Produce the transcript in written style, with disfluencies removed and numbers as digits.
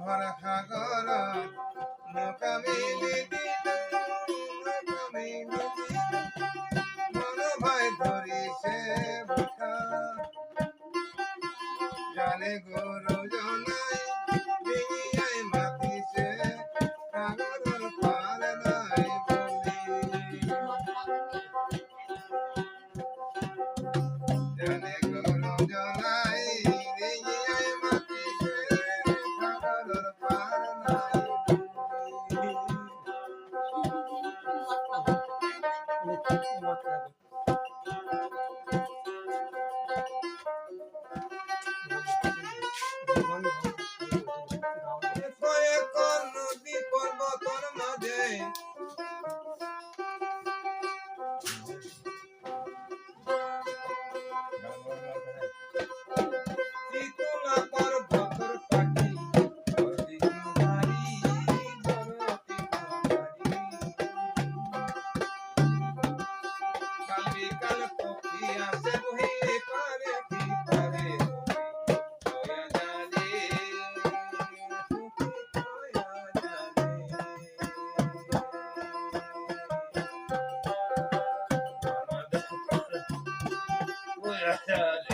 ভরা সাগর নৌকা মিলি দিল নৌকা মিলি দিল মন ভাই ধরিছে বুঠা জানে গুরু জনাই ডিঙিয়ায় মাতিছে সাগর পার নাই বলি জানে গুরু জনাই ডিঙিয়ায় মাতিছে সাগর পার নাই কয়েক নদী পর্বতর মাঝে শীতলা পর্বতর পাখি বড়দিন ভারি বড়দিন ভারি কাল বিকাল পক্ষী আসে বহিরে পারে কি পারে কয়া জানে কয়া জানে